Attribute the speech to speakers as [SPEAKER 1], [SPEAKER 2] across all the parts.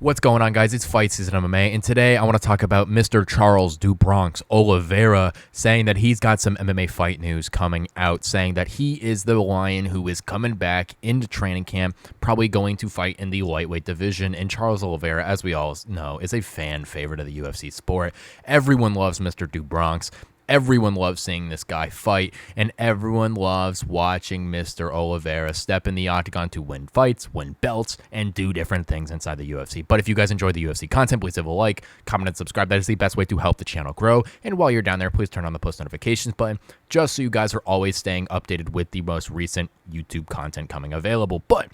[SPEAKER 1] What's going on, guys? It's Fight Season MMA, and today I want to talk about Mr. Charles "Do Bronx" Oliveira saying that he's got some MMA fight news coming out, saying that he is the Lion who is coming back into training camp, probably going to fight in the lightweight division. And Charles Oliveira, as we all know, is a fan favorite of the UFC sport. Everyone loves Mr. "Do Bronx." Everyone loves seeing this guy fight, and everyone loves watching Mr. Oliveira step in the octagon to win fights, win belts, and do different things inside the UFC. But if you guys enjoy the UFC content, please leave a like, comment, and subscribe. That is the best way to help the channel grow. And while you're down there, please turn on the post notifications button, just so you guys are always staying updated with the most recent YouTube content coming available. But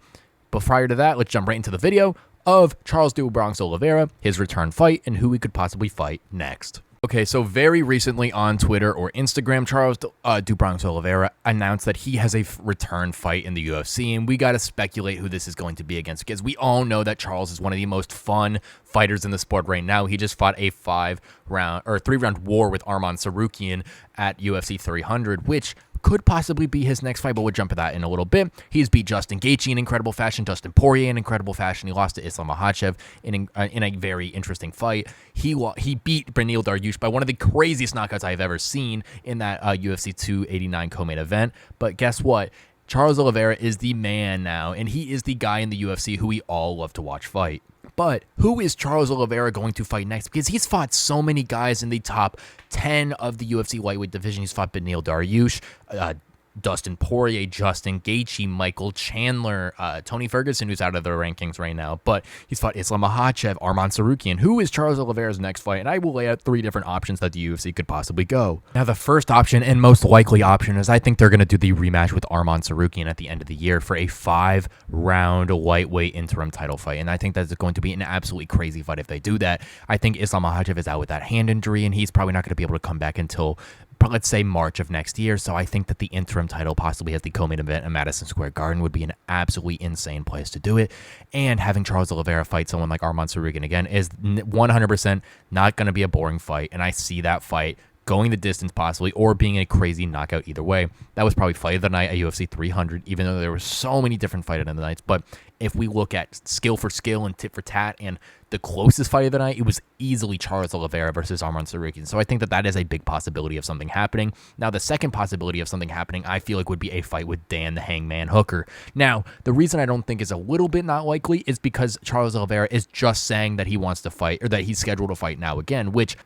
[SPEAKER 1] prior to that, let's jump right into the video of Charles "Do Bronx" Oliveira, his return fight, and who he could possibly fight next. Okay, so very recently on Twitter or Instagram, Charles "Do Bronx" Oliveira announced that he has a return fight in the UFC, and we got to speculate who this is going to be against, because we all know that Charles is one of the most fun fighters in the sport right now. He just fought a 3-round war with Arman Tsarukyan at UFC 300, which could possibly be his next fight, but we'll jump to that in a little bit. He's beat Justin Gaethje in incredible fashion, Dustin Poirier in incredible fashion. He lost to Islam Makhachev in a very interesting fight. He beat Beneil Dariush by one of the craziest knockouts I've ever seen in that UFC 289 co-main event. But guess what? Charles Oliveira is the man now, and he is the guy in the UFC who we all love to watch fight. But who is Charles Oliveira going to fight next? Because he's fought so many guys in the top 10 of the UFC lightweight division. He's fought Beneil Dariush, Dustin Poirier, Justin Gaethje, Michael Chandler, Tony Ferguson, who's out of the rankings right now. But he's fought Islam Makhachev, Arman Tsarukyan. Who is Charles Oliveira's next fight? And I will lay out 3 different options that the UFC could possibly go. Now, the first option and most likely option is I think they're going to do the rematch with Arman Tsarukyan at the end of the year for a 5-round lightweight interim title fight. And I think that's going to be an absolutely crazy fight if they do that. I think Islam Makhachev is out with that hand injury, and he's probably not going to be able to come back until, let's say, March of next year. So I think that the interim title possibly as the co-main event at Madison Square Garden would be an absolutely insane place to do it. And having Charles Oliveira fight someone like Arman Tsarukyan again is 100% not going to be a boring fight. And I see that fight going the distance possibly, or being a crazy knockout either way. That was probably fight of the night at UFC 300, even though there were so many different fight of the nights. But if we look at skill for skill and tit for tat, and the closest fight of the night, it was easily Charles Oliveira versus Arman Tsarukyan. So I think that that is a big possibility of something happening. Now, the second possibility of something happening, I feel like, would be a fight with Dan the Hangman Hooker. Now, the reason I don't think is a little bit not likely is because Charles Oliveira is just saying that he wants to fight, or that he's scheduled to fight now again, which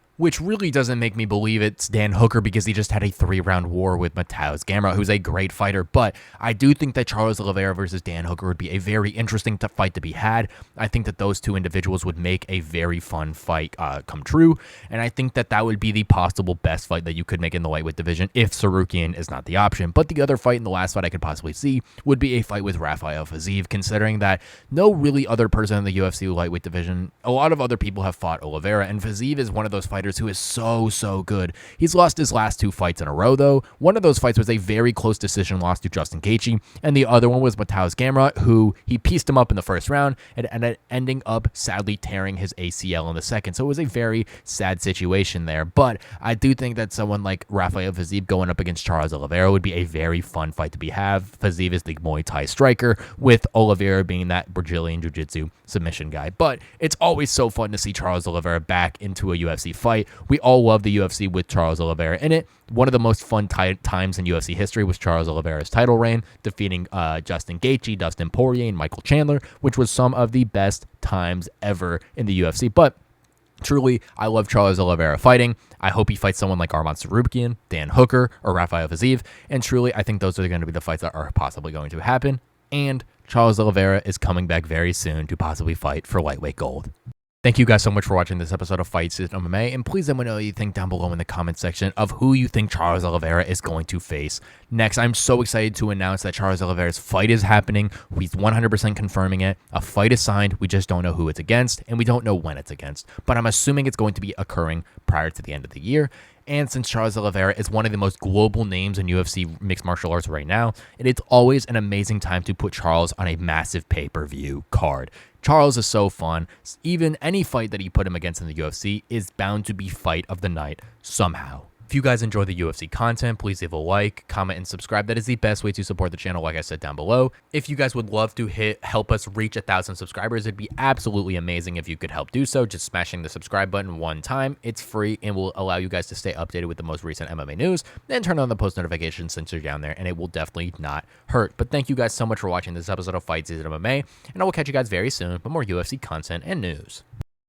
[SPEAKER 1] really doesn't make me believe it's Dan Hooker, because he just had a 3-round war with Matheus Gamrot, who's a great fighter. But I do think that Charles Oliveira versus Dan Hooker would be a very interesting fight to be had. I think that those two individuals would make a very fun fight come true, and I think that that would be the possible best fight that you could make in the lightweight division if Tsarukyan is not the option. But the other fight, and the last fight I could possibly see, would be a fight with Rafael Fiziev, considering that no really other person in the UFC lightweight division, a lot of other people have fought Oliveira, and Fiziev is one of those fighters who is so good. He's lost his last 2 fights in a row, though. One of those fights was a very close decision loss to Justin Gaethje, and the other one was Matheus Gamrot, who he pieced him up in the first round and ending up sadly tearing his ACL in the second. So it was a very sad situation there. But I do think that someone like Rafael Fiziev going up against Charles Oliveira would be a very fun fight to have. Fiziev is the Muay Thai striker, with Oliveira being that Brazilian Jiu-Jitsu submission guy. But it's always so fun to see Charles Oliveira back into a UFC fight. We all love the UFC with Charles Oliveira in it. One of the most fun times in UFC history was Charles Oliveira's title reign, defeating Justin Gaethje, Dustin Poirier, and Michael Chandler, which was some of the best times ever in the UFC. But truly, I love Charles Oliveira fighting. I hope he fights someone like Arman Tsarukyan, Dan Hooker, or Rafael Fiziev. And truly, I think those are going to be the fights that are possibly going to happen. And Charles Oliveira is coming back very soon to possibly fight for lightweight gold. Thank you guys so much for watching this episode of Fight Season MMA, and please let me know what you think down below in the comment section of who you think Charles Oliveira is going to face next. I'm so excited to announce that Charles Oliveira's fight is happening. He's 100% confirming it. A fight is signed. We just don't know who it's against, and we don't know when it's against, but I'm assuming it's going to be occurring prior to the end of the year. And since Charles Oliveira is one of the most global names in UFC mixed martial arts right now, it's always an amazing time to put Charles on a massive pay-per-view card. Charles is so fun. Even any fight that you put him against in the UFC is bound to be fight of the night somehow. If you guys enjoy the UFC content, please leave a like, comment, and subscribe. That is the best way to support the channel, like I said down below. If you guys would love to help us reach 1,000 subscribers, it'd be absolutely amazing if you could help do so. Just smashing the subscribe button one time. It's free and will allow you guys to stay updated with the most recent MMA news. Then turn on the post notifications since you're down there, and it will definitely not hurt. But thank you guys so much for watching this episode of Fight Season MMA, and I will catch you guys very soon with more UFC content and news.